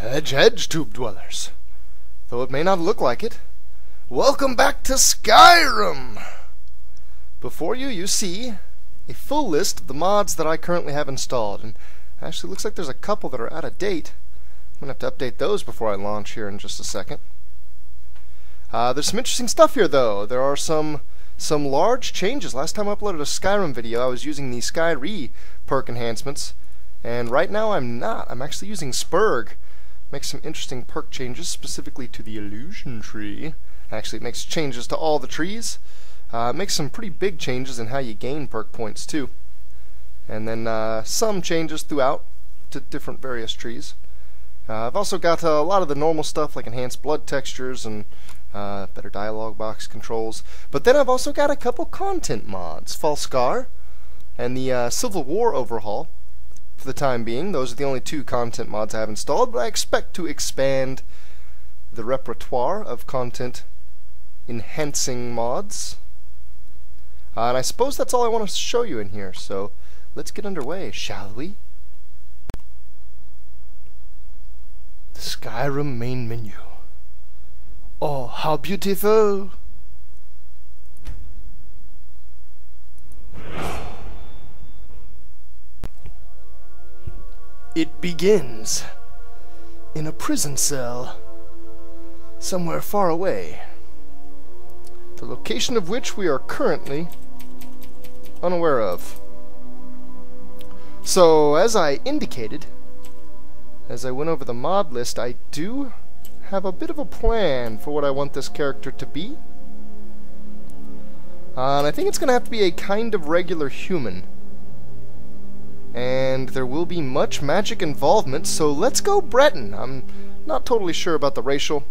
Hedge, tube dwellers. Though it may not look like it, welcome back to Skyrim! Before you see a full list of the mods that I currently have installed, and actually looks like there's a couple that are out of date. I'm going to have to update those before I launch here in just a second. There's some interesting stuff here, though. There are some large changes. Last time I uploaded a Skyrim video, I was using the Skyri perk enhancements, and right now I'm not. I'm actually using Spurg. Makes some interesting perk changes, specifically to the illusion tree. Actually, it makes changes to all the trees. It makes some pretty big changes in how you gain perk points, too. And then some changes throughout to different various trees. I've also got a lot of the normal stuff, like enhanced blood textures and better dialogue box controls. But then I've also got a couple content mods. Falskaar and the Civil War Overhaul. For the time being, those are the only two content mods I have installed, but I expect to expand the repertoire of content enhancing mods. And I suppose that's all I want to show you in here, so let's get underway, shall we? The Skyrim main menu. Oh, how beautiful! It begins in a prison cell somewhere far away, the location of which we are currently unaware of. So, as I indicated, as I went over the mod list, I do have a bit of a plan for what I want this character to be. And I think it's going to have to be a kind of regular human. And there will be much magic involvement, so let's go Breton. I'm not totally sure about the racial,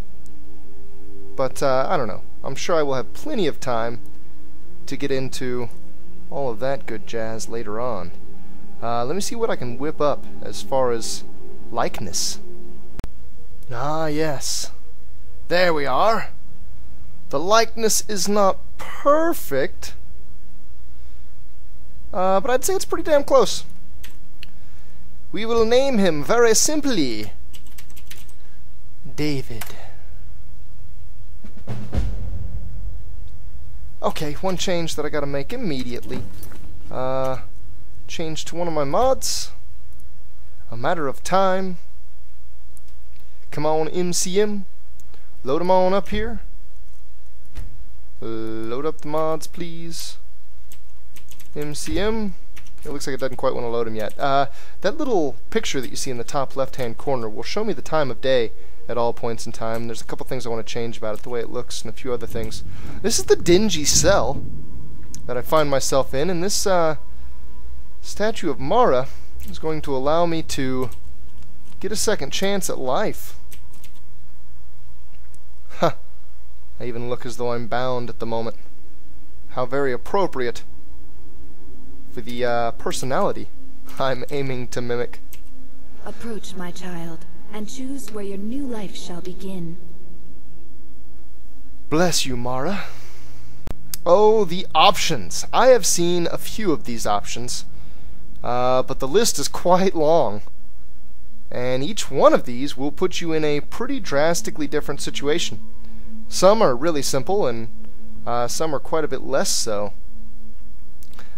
but I don't know. I'm sure I will have plenty of time to get into all of that good jazz later on. Let me see what I can whip up as far as likeness. Ah, yes. There we are. The likeness is not perfect, but I'd say it's pretty damn close. We will name him very simply David. Okay, one change that I gotta make immediately. Change to one of my mods. A matter of time. Come on, MCM. Load them on up here. Load up the mods, please. MCM. It looks like it doesn't quite want to load them yet. That little picture that you see in the top left-hand corner will show me the time of day at all points in time. There's a couple things I want to change about it, the way it looks, and a few other things. This is the dingy cell that I find myself in, and this statue of Mara is going to allow me to get a second chance at life. Huh. I even look as though I'm bound at the moment. How very appropriate for the personality I'm aiming to mimic. Approach, my child, and choose where your new life shall begin. Bless you, Mara. Oh, the options. I have seen a few of these options, but the list is quite long. And each one of these will put you in a pretty drastically different situation. Some are really simple, and some are quite a bit less so.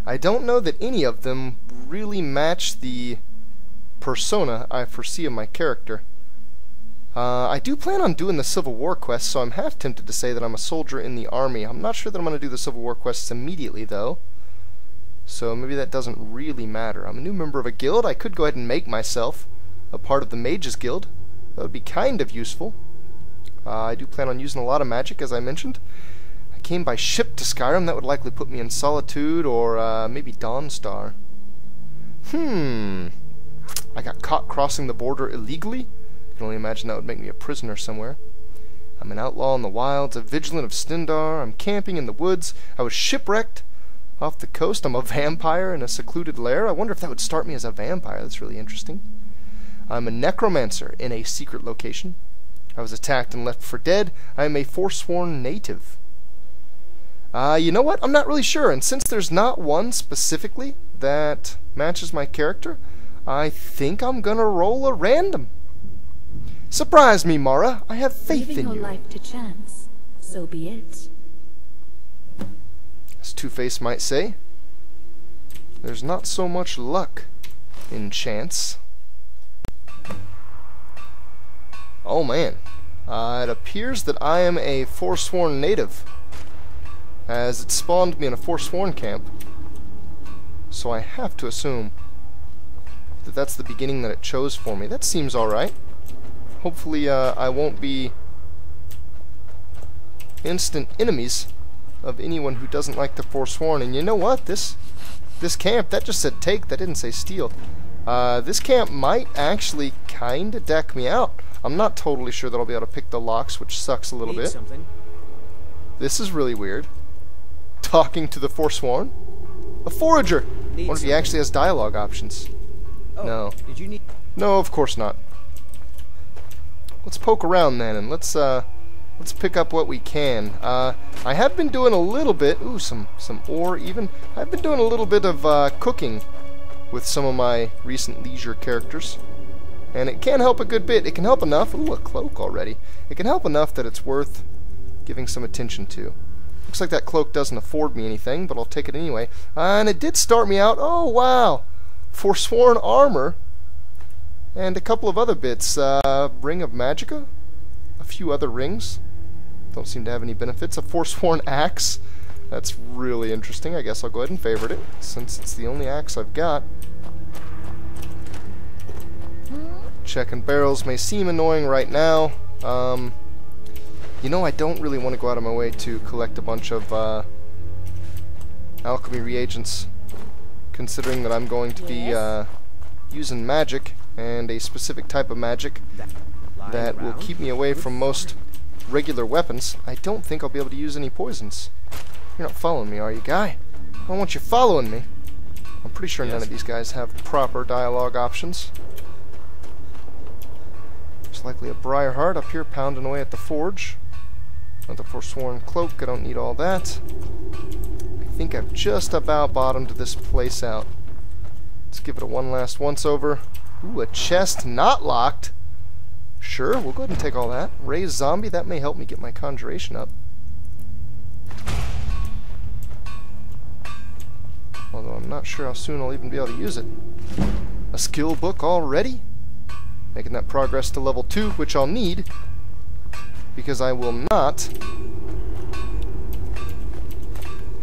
I don't know that any of them really match the persona I foresee of my character. I do plan on doing the Civil War quests, so I'm half tempted to say that I'm a soldier in the army. I'm not sure that I'm going to do the Civil War quests immediately, though. So maybe that doesn't really matter. I'm a new member of a guild. I could go ahead and make myself a part of the Mages Guild. That would be kind of useful. I do plan on using a lot of magic, as I mentioned. I came by ship to Skyrim. That would likely put me in Solitude or maybe Dawnstar. I got caught crossing the border illegally. I can only imagine that would make me a prisoner somewhere. I'm an outlaw in the wilds, a vigilant of Stendar. I'm camping in the woods. I was shipwrecked off the coast. I'm a vampire in a secluded lair. I wonder if that would start me as a vampire. That's really interesting. I'm a necromancer in a secret location. I was attacked and left for dead. I am a forsworn native. You know what? I'm not really sure, and since there's not one specifically that matches my character, I think I'm gonna roll a random. Surprise me, Mara. I have faith Leaving in your you. life to chance, so be it. As Two-Face might say, there's not so much luck in chance. Oh man, it appears that I am a Forsworn native, as it spawned me in a Forsworn camp. So I have to assume that that's the beginning that it chose for me. That seems alright. Hopefully I won't be instant enemies of anyone who doesn't like the Forsworn. And you know what? This camp, that just said take, that didn't say steal. This camp might actually kinda deck me out. I'm not totally sure that I'll be able to pick the locks, which sucks a little bit. Something. This is really weird. Talking to the Forsworn? A forager! I wonder if he actually has dialogue options. Oh, No. Did you need? No, of course not. Let's poke around then, and let's pick up what we can. I have been doing a little bit, ooh, some ore even. I've been doing a little bit of cooking with some of my recent leisure characters. And it can help a good bit. It can help enough, ooh, a cloak already. It can help enough that it's worth giving some attention to. Looks like that cloak doesn't afford me anything, but I'll take it anyway. And it did start me out, oh wow! Forsworn armor. And a couple of other bits. Ring of Magica? A few other rings. Don't seem to have any benefits. A Forsworn axe. That's really interesting. I guess I'll go ahead and favorite it, since it's the only axe I've got. Checking barrels may seem annoying right now. You know, I don't really want to go out of my way to collect a bunch of alchemy reagents, considering that I'm going to be using magic, and a specific type of magic that will keep me away from most regular weapons. I don't think I'll be able to use any poisons. You're not following me, are you, guy? I don't want you following me. I'm pretty sure none of these guys have proper dialogue options. There's likely a Briarheart up here pounding away at the forge. Another Forsworn cloak, I don't need all that. I think I've just about bottomed this place out. Let's give it a one last once over. Ooh, a chest not locked. Sure, we'll go ahead and take all that. Raise zombie, that may help me get my conjuration up. Although I'm not sure how soon I'll even be able to use it. A skill book already? Making that progress to level 2, which I'll need, because I will not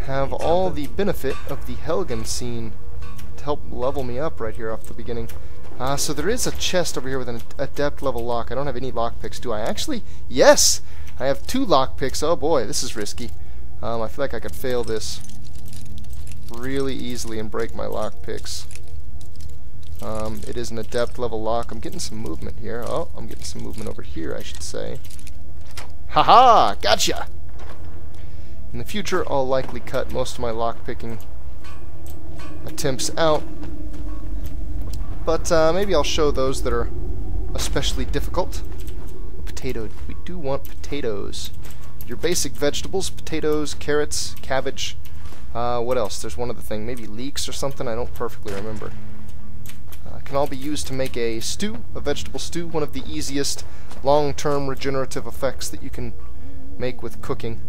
have all the benefit of the Helgen scene to help level me up right here off the beginning. So there is a chest over here with an adept level lock. I don't have any lockpicks, do I? Actually, yes! I have 2 lockpicks. Oh boy, this is risky. I feel like I could fail this really easily and break my lockpicks. It is an adept level lock. I'm getting some movement here. Oh, I'm getting some movement over here, I should say. Haha! Gotcha! In the future, I'll likely cut most of my lockpicking attempts out. But maybe I'll show those that are especially difficult. A potato. We do want potatoes. Your basic vegetables, potatoes, carrots, cabbage. What else? There's one other thing. Maybe leeks or something. I don't perfectly remember. Can all be used to make a stew, a vegetable stew, one of the easiest long-term regenerative effects that you can make with cooking.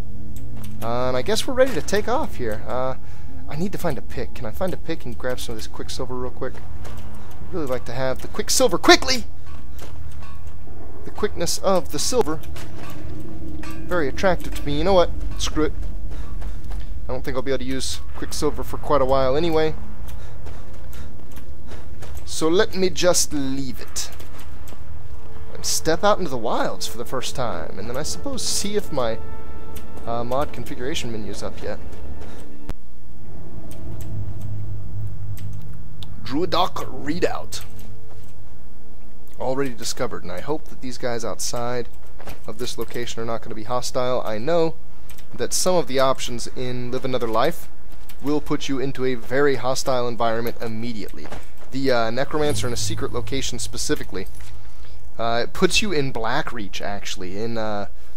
And I guess we're ready to take off here. I need to find a pick. Can I find a pick and grab some of this quicksilver real quick? I'd really like to have the quicksilver quickly! The quickness of the silver. Very attractive to me. You know what? Screw it. I don't think I'll be able to use quicksilver for quite a while anyway. So let me just leave it. And step out into the wilds for the first time. And then I suppose see if my mod configuration menu is up yet. Druidoc readout. Already discovered, and I hope that these guys outside of this location are not going to be hostile. I know that some of the options in Live Another Life will put you into a very hostile environment immediately. The Necromancer in a secret location specifically. It puts you in Blackreach, actually, in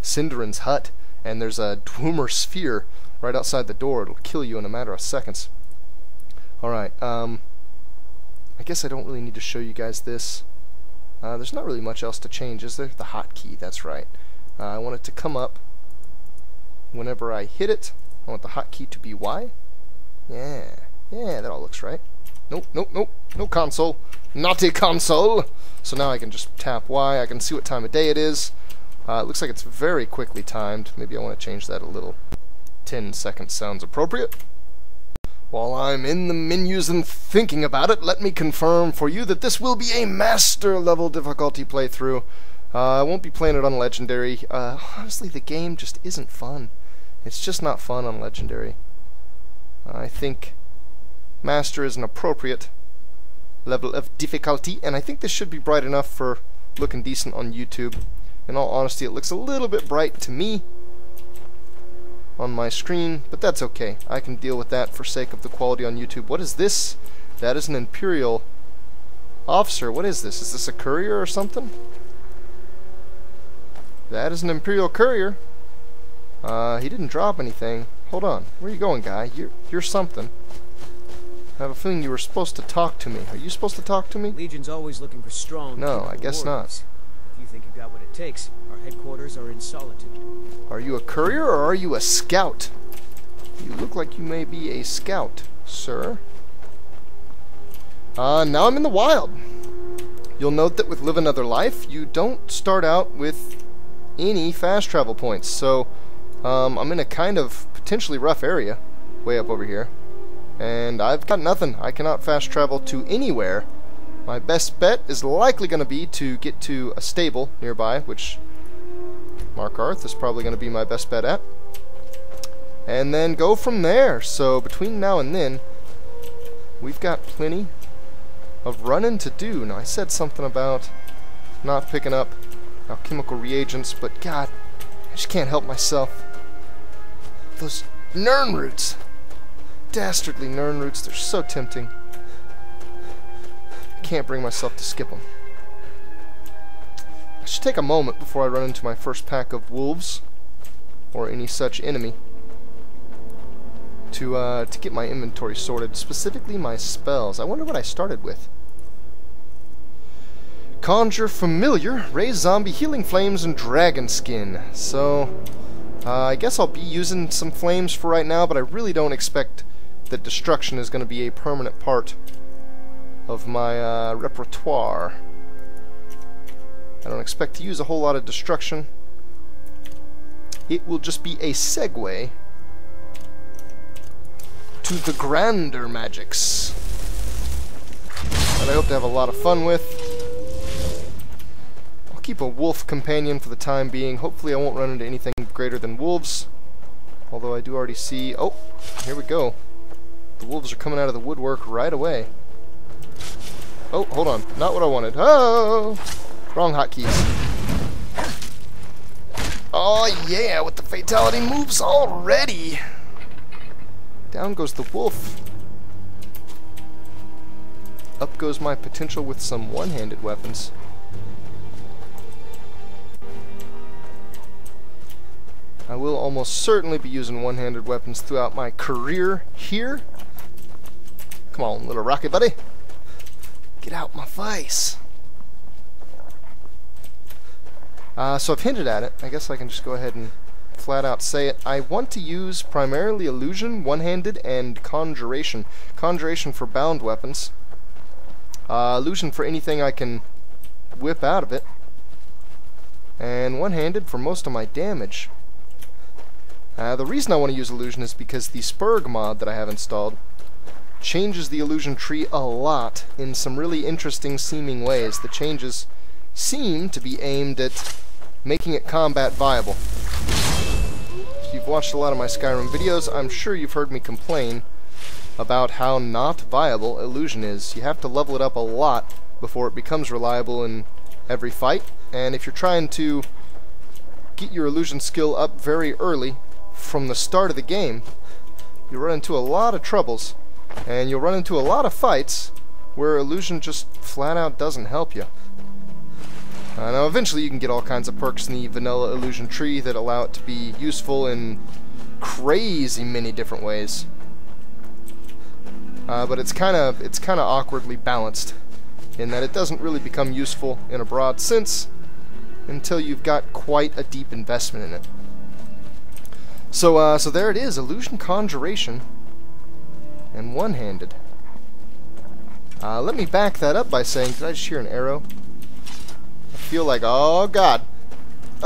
Cinderin's hut, and there's a Dwemer sphere right outside the door. It'll kill you in a matter of seconds. Alright, I guess I don't really need to show you guys this. There's not really much else to change, is there? The hotkey, that's right. I want it to come up whenever I hit it. I want the hotkey to be Y. Yeah, that all looks right. Nope, no console. Naughty console! So now I can just tap Y, I can see what time of day it is. It looks like it's very quickly timed. Maybe I want to change that a little. 10 seconds sounds appropriate. While I'm in the menus and thinking about it, let me confirm for you that this will be a master level difficulty playthrough. I won't be playing it on Legendary. Honestly, the game just isn't fun. It's just not fun on Legendary. I think Master is an appropriate level of difficulty, and I think this should be bright enough for looking decent on YouTube. In all honesty, it looks a little bit bright to me on my screen, but that's okay. I can deal with that for sake of the quality on YouTube. What is this? That is an Imperial officer. What is this? Is this a courier or something? That is an Imperial courier. He didn't drop anything. Hold on. Where are you going, guy? You're something. I have a feeling you were supposed to talk to me. Are you supposed to talk to me? Legion's always looking for strong. No, I guess not. If you think you've got what it takes, our headquarters are in Solitude. Are you a courier or are you a scout? You look like you may be a scout, sir. Now I'm in the wild. You'll note that with Live Another Life, you don't start out with any fast travel points. So, I'm in a kind of potentially rough area, way up over here. And I've got nothing. I cannot fast travel to anywhere. My best bet is likely going to be to get to a stable nearby, which Markarth is probably going to be my best bet at. And then go from there. So between now and then, we've got plenty of running to do. Now I said something about not picking up alchemical reagents, but God, I just can't help myself. Those Nern roots. Dastardly Nern roots, they're so tempting. I can't bring myself to skip them. I should take a moment before I run into my first pack of wolves, or any such enemy, to get my inventory sorted, specifically my spells. I wonder what I started with. Conjure Familiar, Raise Zombie Healing Flames, and Dragon Skin. So, I guess I'll be using some flames for right now, but I really don't expect that destruction is going to be a permanent part of my repertoire. I don't expect to use a whole lot of destruction. It will just be a segue to the grander magics that I hope to have a lot of fun with. I'll keep a wolf companion for the time being. Hopefully I won't run into anything greater than wolves. Although I do already see... Oh, here we go. The wolves are coming out of the woodwork right away. Oh, hold on. Not what I wanted. Oh! Wrong hotkeys. Oh, yeah, with the fatality moves already. Down goes the wolf. Up goes my potential with some one-handed weapons. I will almost certainly be using one-handed weapons throughout my career here. Come on, little rocket buddy. Get out my face. So I've hinted at it. I guess I can just go ahead and flat out say it. I want to use primarily illusion, one-handed, and conjuration. Conjuration for bound weapons. Illusion for anything I can whip out of it. And one-handed for most of my damage. The reason I want to use illusion is because the Spurg mod that I have installed changes the illusion tree a lot in some really interesting seeming ways. The changes seem to be aimed at making it combat viable. If you've watched a lot of my Skyrim videos, I'm sure you've heard me complain about how not viable illusion is. You have to level it up a lot before it becomes reliable in every fight, and if you're trying to get your illusion skill up very early from the start of the game, you run into a lot of troubles. And you'll run into a lot of fights where illusion just flat out doesn't help you. Now eventually you can get all kinds of perks in the vanilla illusion tree that allow it to be useful in crazy many different ways. But it's kind of awkwardly balanced in that it doesn't really become useful in a broad sense until you've got quite a deep investment in it. So there it is, illusion conjuration and one-handed. Let me back that up by saying, did I just hear an arrow? I feel like, oh god.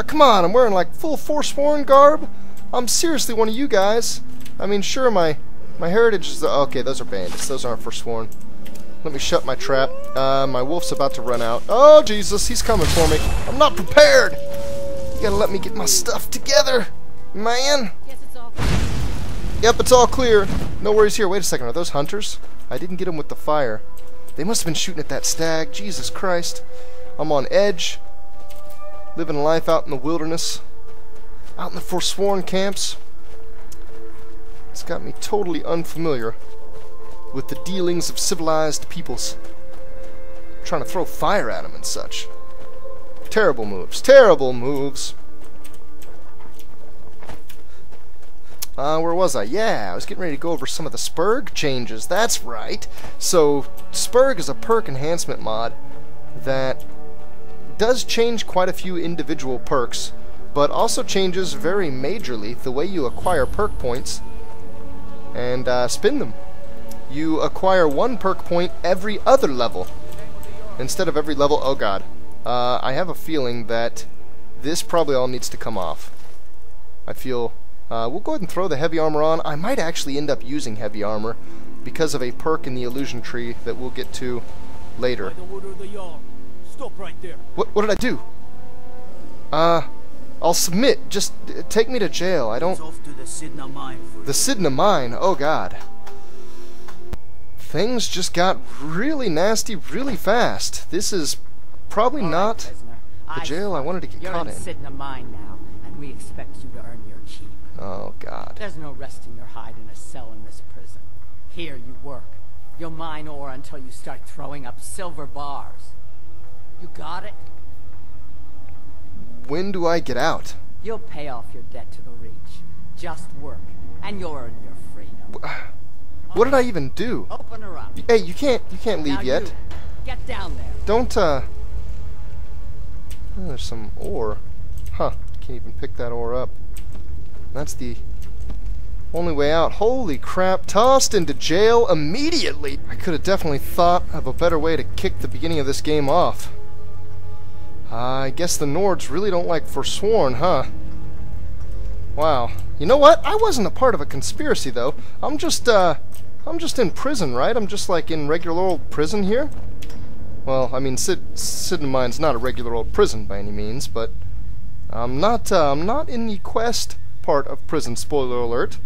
Come on, I'm wearing like full Forsworn garb? I'm seriously one of you guys. I mean, sure, my heritage is okay, those are bandits, those aren't Forsworn. Let me shut my trap. My wolf's about to run out. Oh, Jesus, he's coming for me. I'm not prepared! You gotta let me get my stuff together, man! Yep, it's all clear. No worries here. Wait a second, are those hunters? I didn't get them with the fire. They must have been shooting at that stag. Jesus Christ. I'm on edge. Living a life out in the wilderness. Out in the Forsworn camps. It's got me totally unfamiliar with the dealings of civilized peoples. Trying to throw fire at them and such. Terrible moves. Terrible moves. Where was I? Yeah, I was getting ready to go over some of the Spurg changes. That's right. So, Spurg is a perk enhancement mod that does change quite a few individual perks, but also changes very majorly the way you acquire perk points and spin them. You acquire 1 perk point every other level instead of every level. Oh god. I have a feeling that this probably all needs to come off. I feel... we'll go ahead and throw the heavy armor on. I might actually end up using heavy armor because of a perk in the illusion tree that we'll get to later. Stop right there. What did I do? I'll submit. Just take me to jail. I don't... Off to the Sidna mine for The Sidna mine. Oh god. Things just got really nasty really fast. This is probably not the jail I wanted to get caught in. You're in Sidna mine now, and we expect you to earn your keep. Oh god. There's no resting your hide in a cell in this prison. Here you work. You'll mine ore until you start throwing up silver bars. You got it? When do I get out? You'll pay off your debt to the Reach. Just work, and you'll earn your freedom. What did I even do? Open her up. Hey, you can't leave Now yet. you, get down there. Don't oh, there's some ore. Huh, can't even pick that ore up. That's the only way out. Holy crap, tossed into jail immediately! I could have definitely thought of a better way to kick the beginning of this game off. I guess the Nords really don't like Forsworn, huh? Wow. You know what? I wasn't a part of a conspiracy, though. I'm just in prison, right? I'm just, like, in regular old prison here? Well, I mean, Sidna Mine's not a regular old prison by any means, but I'm not in the quest part of prison, spoiler alert.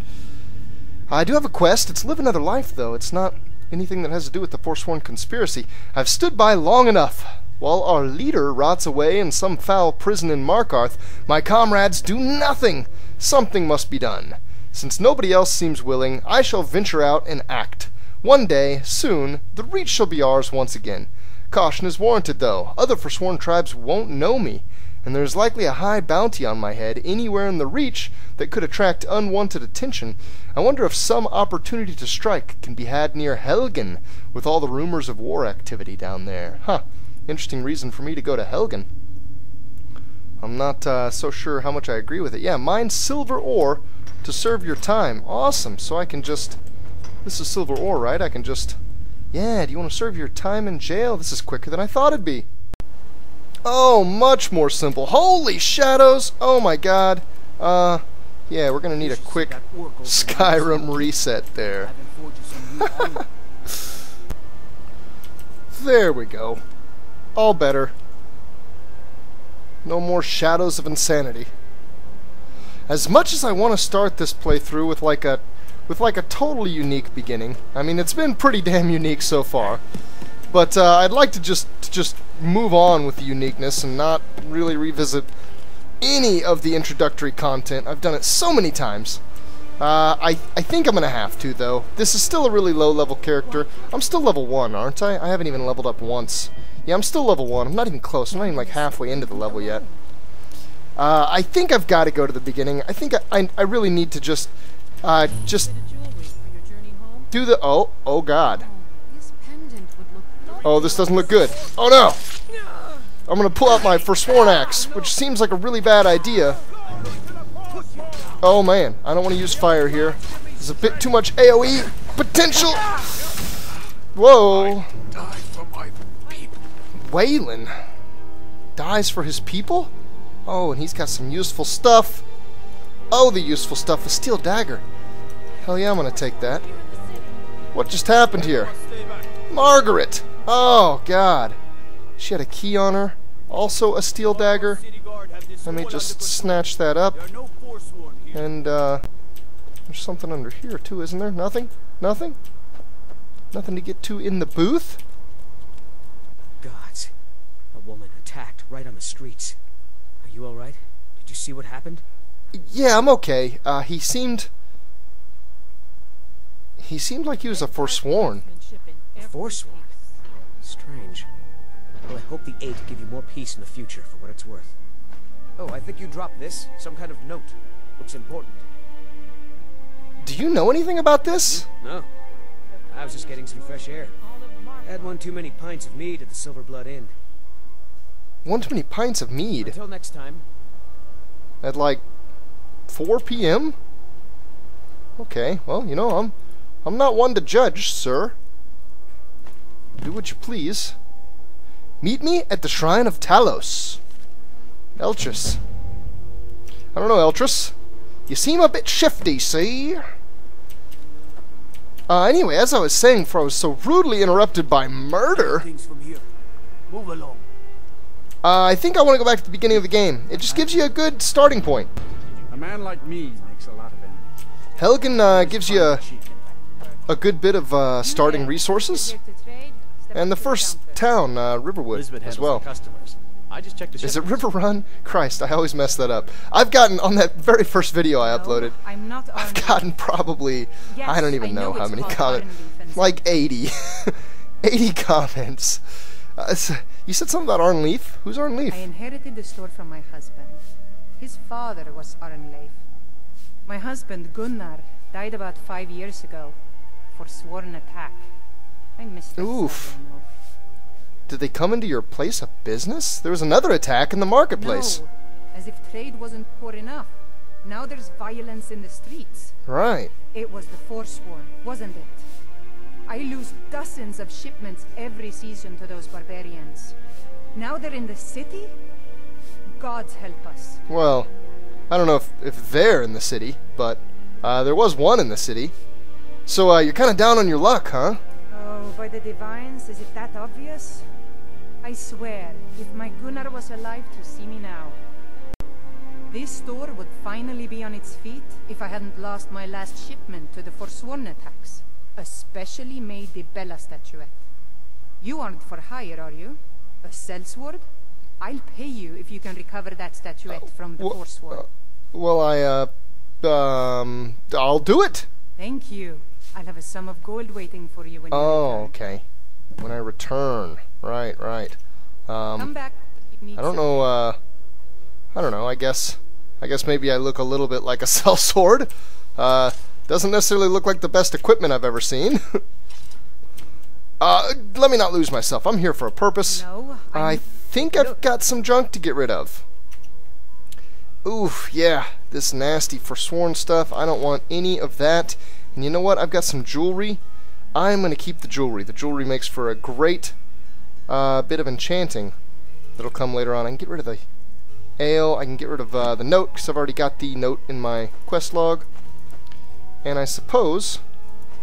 I do have a quest. It's live another life, though. It's not anything that has to do with the Forsworn conspiracy. I've stood by long enough. While our leader rots away in some foul prison in Markarth, my comrades do nothing. Something must be done. Since nobody else seems willing, I shall venture out and act. One day, soon, the Reach shall be ours once again. Caution is warranted, though. Other Forsworn tribes won't know me, and there's likely a high bounty on my head anywhere in the Reach that could attract unwanted attention. I wonder if some opportunity to strike can be had near Helgen, with all the rumors of war activity down there. Huh. Interesting reason for me to go to Helgen. I'm not so sure how much I agree with it. Yeah, mine silver ore to serve your time. Awesome. So I can just... This is silver ore, right? I can just... Yeah, do you want to serve your time in jail? This is quicker than I thought it'd be. Oh, much more simple. Holy shadows! Oh my god. Yeah, we're gonna need a quick Skyrim reset there. There we go. All better. No more shadows of insanity. As much as I want to start this playthrough with like a totally unique beginning. I mean, it's been pretty damn unique so far. But I'd like to just move on with the uniqueness and not really revisit any of the introductory content. I've done it so many times. I think I'm gonna have to, though. This is still a really low-level character. I'm still level 1, aren't I? I haven't even leveled up once. Yeah, I'm still level 1. I'm not even close. I'm not even like halfway into the level yet. I think I've got to go to the beginning. I think I really need to just do the... Oh god. Oh, this doesn't look good. Oh no! I'm gonna pull out my Forsworn axe, which seems like a really bad idea. Oh man, I don't want to use fire here. There's a bit too much AoE potential. Whoa. Waylon dies for his people? Oh, and he's got some useful stuff. Oh, the useful stuff, a steel dagger. Hell yeah, I'm gonna take that. What just happened here? Margaret! Oh, God. She had a key on her. Also a steel dagger. Let me just snatch that up. And, there's something under here, too, isn't there? Nothing? Nothing? Nothing to get to in the booth? Gods. A woman attacked right on the streets. Are you alright? Did you see what happened? Yeah, I'm okay. He seemed like he was a Forsworn. A Forsworn? Strange. Well, I hope the 8 give you more peace in the future, for what it's worth. Oh, I think you dropped this. Some kind of note. Looks important. Do you know anything about this? No. I was just getting some fresh air. Had one too many pints of mead at the Silver Blood Inn. One too many pints of mead. Until next time. At like 4 p.m.? Okay, well, you know, I'm not one to judge, sir. Do what you please. Meet me at the Shrine of Talos. Eltrus. I don't know, Eltrus. You seem a bit shifty, see? Anyway, as I was saying before I was so rudely interrupted by murder... Things from here. Move along. I think I want to go back to the beginning of the game. It just gives you a good starting point. A man like me makes a lot of enemies. Helgen gives you a good bit of starting resources. And the first town, Riverwood, as well. I just checked the Is it River Run? Christ, I always mess that up. I've gotten, on that very first video I uploaded, I've gotten probably, I don't even know how many comments, like 80. 80 comments. You said something about Arnleif? Who's Arnleif? I inherited the store from my husband. His father was Arnleif. My husband, Gunnar, died about 5 years ago. Forsworn attack. I missed it. Oof. Did they come into your place of business? There was another attack in the marketplace. No, as if trade wasn't poor enough. Now there's violence in the streets. Right. It was the Forsworn, wasn't it? I lose dozens of shipments every season to those barbarians. Now they're in the city? Gods help us. Well, I don't know if they're in the city, but there was one in the city. So you're kind of down on your luck, huh? Oh, by the divines, is it that obvious? I swear, if my Gunnar was alive to see me now. This store would finally be on its feet if I hadn't lost my last shipment to the Forsworn attacks. A specially made Bella statuette. You aren't for hire, are you? A sellsword? I'll pay you if you can recover that statuette from the Forsworn. Well, I'll do it. Thank you. I'll have a sum of gold waiting for you when you return. Oh, okay. When I return. Right. Come back. I don't know, I guess maybe I look a little bit like a sellsword. Doesn't necessarily look like the best equipment I've ever seen. Let me not lose myself. I'm here for a purpose. No, I think I've got some junk to get rid of. Oof, yeah. This nasty Forsworn stuff. I don't want any of that. And you know what? I've got some jewelry. I'm going to keep the jewelry. The jewelry makes for a great bit of enchanting that'll come later on. I can get rid of the ale. I can get rid of the note, because I've already got the note in my quest log. And I suppose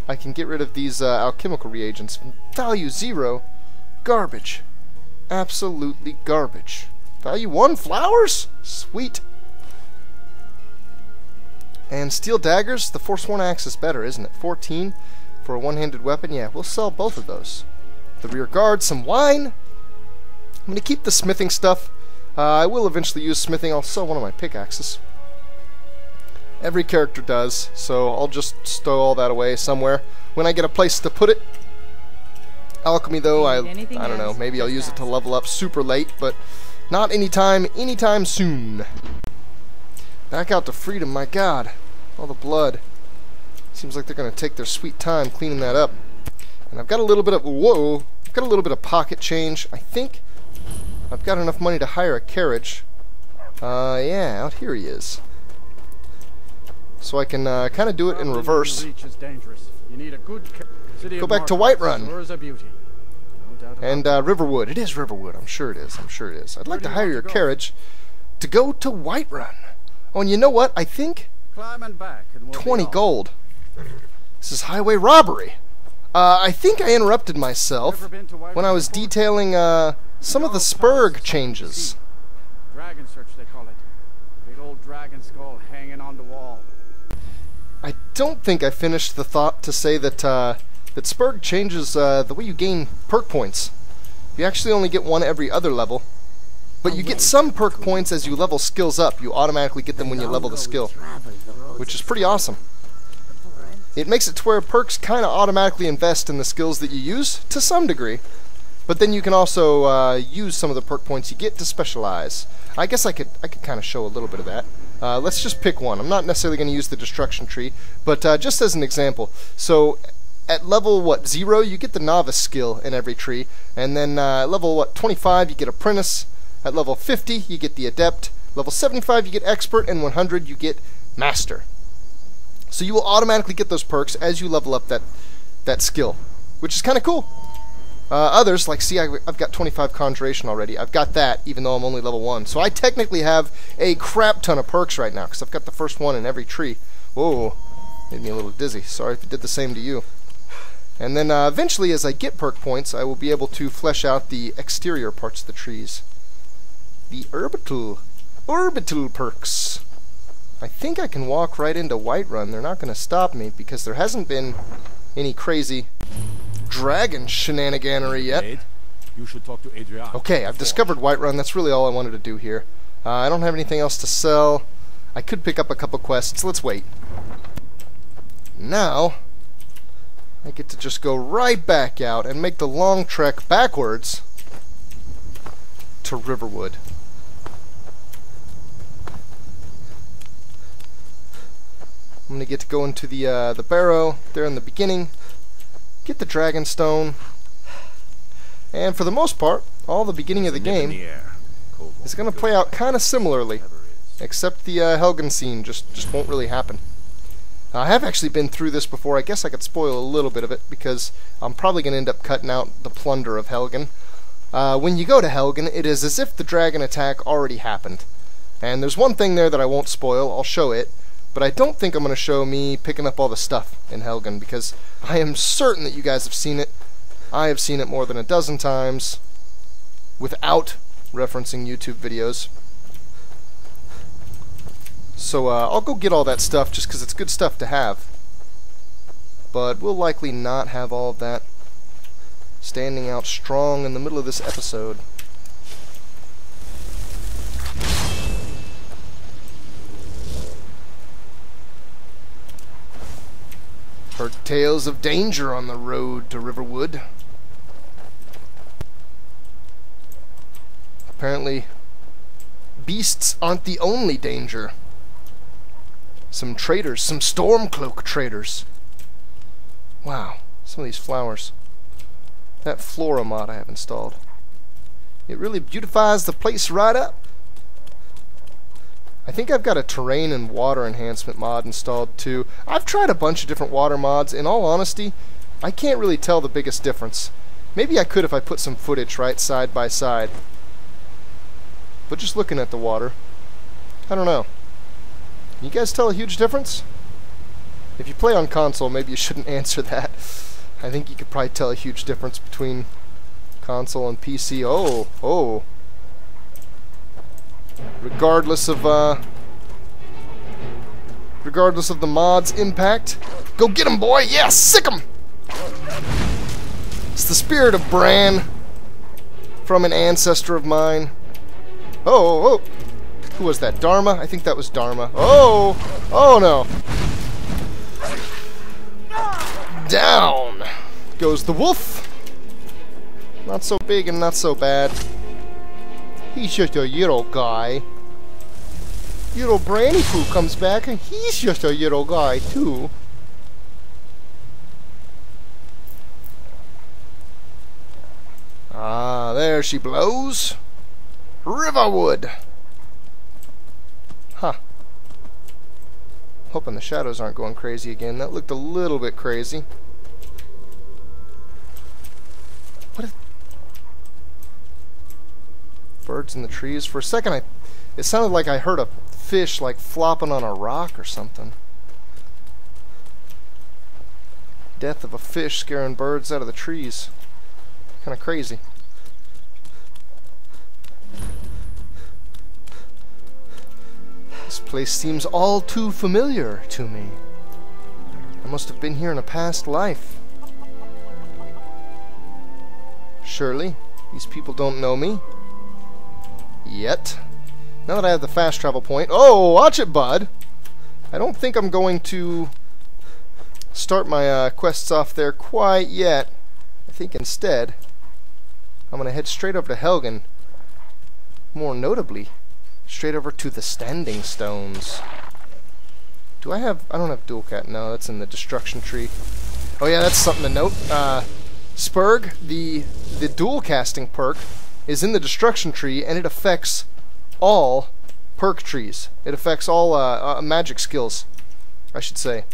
I can get rid of these alchemical reagents. Value 0. Garbage. Absolutely garbage. Value 1. Flowers? Sweet. And steel daggers. The Forsworn axe is better, isn't it? 14 for a one-handed weapon. Yeah, we'll sell both of those. The rear guard. Some wine. I'm going to keep the smithing stuff. I will eventually use smithing. I'll sell one of my pickaxes. Every character does, so I'll just stow all that away somewhere when I get a place to put it. Alchemy, though, I don't know, maybe I'll use it to level up super late, but not anytime soon. Back out to freedom, my god. All the blood. Seems like they're going to take their sweet time cleaning that up. And I've got a little bit of, whoa, I've got a little bit of pocket change. I think I've got enough money to hire a carriage. Yeah, out here he is. So I can kind of do it in reverse. Go back to Whiterun. And Riverwood. It is Riverwood. I'm sure it is. I'm sure it is. I'd like to hire your carriage to go to Whiterun. Oh, and you know what? I think 20 gold. This is highway robbery. I think I interrupted myself when I was detailing some of the Spurg changes. Dragon search, they call it. Big old dragon skull hanging on the wall. I don't think I finished the thought to say that that Spurg changes the way you gain perk points. You actually only get one every other level, but you get some perk points as you level skills up. You automatically get them when you level the skill, which is pretty awesome. It makes it to where perks kind of automatically invest in the skills that you use to some degree, but then you can also use some of the perk points you get to specialize. I guess I could kind of show a little bit of that. Let's just pick one. I'm not necessarily going to use the destruction tree, but just as an example. So at level 0, you get the novice skill in every tree, and then at level 25 you get apprentice. At level 50 you get the adept. Level 75 you get expert, and 100 you get master. So you will automatically get those perks as you level up that skill, which is kind of cool. Others, like, see, I've got 25 Conjuration already. I've got that, even though I'm only level 1. So I technically have a crap ton of perks right now, because I've got the first one in every tree. Whoa, made me a little dizzy. Sorry if it did the same to you. And then eventually, as I get perk points, I will be able to flesh out the exterior parts of the trees. The orbital perks. I think I can walk right into Whiterun. They're not going to stop me, because there hasn't been any crazy dragon shenaniganery yet. You should talk to Adrian. Okay, I've discovered Whiterun. That's really all I wanted to do here. I don't have anything else to sell. I could pick up a couple quests. Let's wait. Now, I get to just go right back out and make the long trek backwards to Riverwood. I'm going to get to go into the barrow there in the beginning. Get the dragon stone, and for the most part, all the beginning of the game is going to play out kind of similarly, except the Helgen scene just won't really happen. I have actually been through this before. I guess I could spoil a little bit of it, because I'm probably going to end up cutting out the plunder of Helgen. When you go to Helgen, it is as if the dragon attack already happened. And there's one thing there that I won't spoil. I'll show it. But I don't think I'm going to show me picking up all the stuff in Helgen, because I am certain that you guys have seen it. I have seen it more than a dozen times without referencing YouTube videos. So I'll go get all that stuff just because it's good stuff to have. But we'll likely not have all of that standing out strong in the middle of this episode. Heard tales of danger on the road to Riverwood. Apparently, beasts aren't the only danger. Some traders, some Stormcloak traders. Wow, some of these flowers. That Flora mod I have installed. It really beautifies the place right up. I think I've got a terrain and water enhancement mod installed too. I've tried a bunch of different water mods. In all honesty, I can't really tell the biggest difference. Maybe I could if I put some footage right side by side. But just looking at the water, I don't know. Can you guys tell a huge difference? If you play on console, maybe you shouldn't answer that. I think you could probably tell a huge difference between console and PC. Oh. Regardless of the mod's impact. Go get him, boy! Yeah, sick him! It's the spirit of Bran from an ancestor of mine. Oh! Who was that? Dharma? I think that was Dharma. Oh no! Down goes the wolf. Not so big and not so bad. He's just a little guy. Little Brandy Poo comes back and he's just a little guy too. There she blows. Riverwood. Huh. Hoping the shadows aren't going crazy again. That looked a little bit crazy. What is... Birds in the trees. For a second, it sounded like I heard a fish like flopping on a rock or something. Death of a fish scaring birds out of the trees. Kind of crazy. This place seems all too familiar to me. I must have been here in a past life. Surely, these people don't know me. Yet. Now that I have the fast travel point... Oh, watch it, bud! I don't think I'm going to start my quests off there quite yet. I think instead, I'm going to head straight over to Helgen. More notably, straight over to the Standing Stones. Do I have... I don't have dual cat. No, that's in the destruction tree. Oh yeah, that's something to note. Spurg, the dual casting perk, is in the destruction tree, and it affects all perk trees. It affects all magic skills, I should say.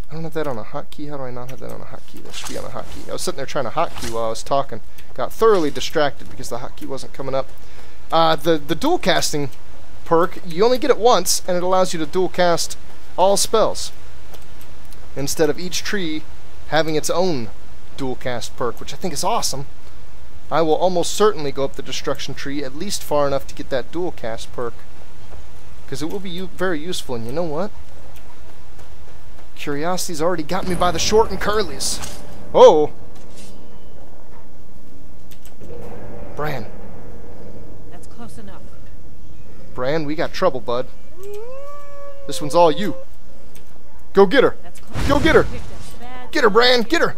I don't have that on a hotkey. How do I not have that on a hotkey? That should be on a hotkey. I was sitting there trying to hotkey while I was talking. Got thoroughly distracted because the hotkey wasn't coming up. The dual casting perk, you only get it once, and it allows you to dual cast all spells instead of each tree having its own dual cast perk, which I think is awesome. I will almost certainly go up the destruction tree at least far enough to get that dual cast perk, because it will be very useful. And you know what? Curiosity's already got me by the short and curlies. Oh! Bran. That's close enough. Bran, we got trouble, bud. This one's all you. Go get her. Go get her. Get her, Bran. Get her.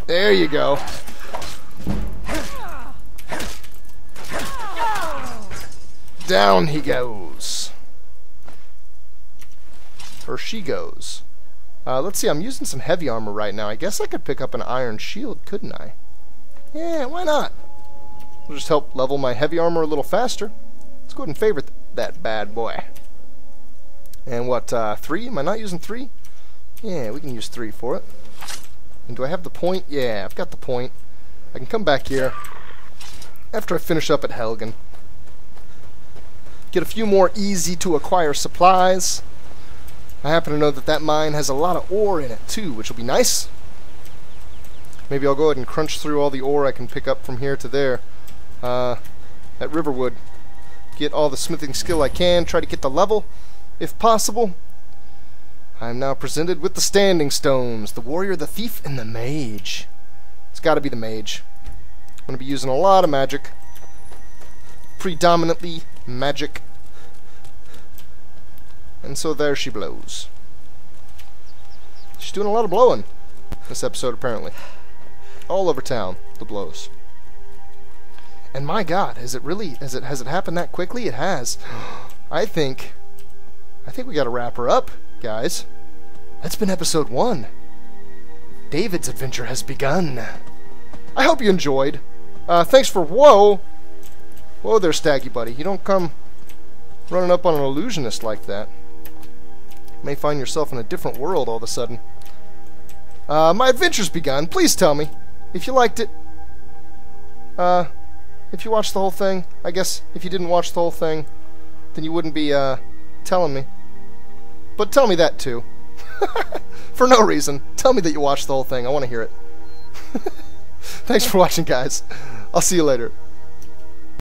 There you go. Down he goes. Or she goes. Let's see, I'm using some heavy armor right now. I guess I could pick up an iron shield, couldn't I? Yeah, why not? It'll just help level my heavy armor a little faster. Let's go ahead and favorite that bad boy. And what, 3? Am I not using 3? Yeah, we can use 3 for it. And do I have the point? Yeah, I've got the point. I can come back here after I finish up at Helgen. Get a few more easy to acquire supplies. I happen to know that that mine has a lot of ore in it too, which will be nice. Maybe I'll go ahead and crunch through all the ore I can pick up from here to there at Riverwood. Get all the smithing skill I can, try to get the level if possible. I am now presented with the Standing Stones, the Warrior, the Thief, and the Mage. It's got to be the Mage. I'm going to be using a lot of magic. Predominantly magic. And so there she blows. She's doing a lot of blowing this episode, apparently. All over town, the blows. And my God, has it happened that quickly? It has. I think we got to wrap her up, guys. That's been episode 1. David's adventure has begun. I hope you enjoyed. Thanks for... Whoa there, Staggy Buddy. You don't come running up on an illusionist like that. You may find yourself in a different world all of a sudden. My adventure's begun. Please tell me if you liked it. If you watched the whole thing. I guess if you didn't watch the whole thing, then you wouldn't be telling me. But tell me that too. For no reason. Tell me that you watched the whole thing. I want to hear it. Thanks for watching, guys. I'll see you later.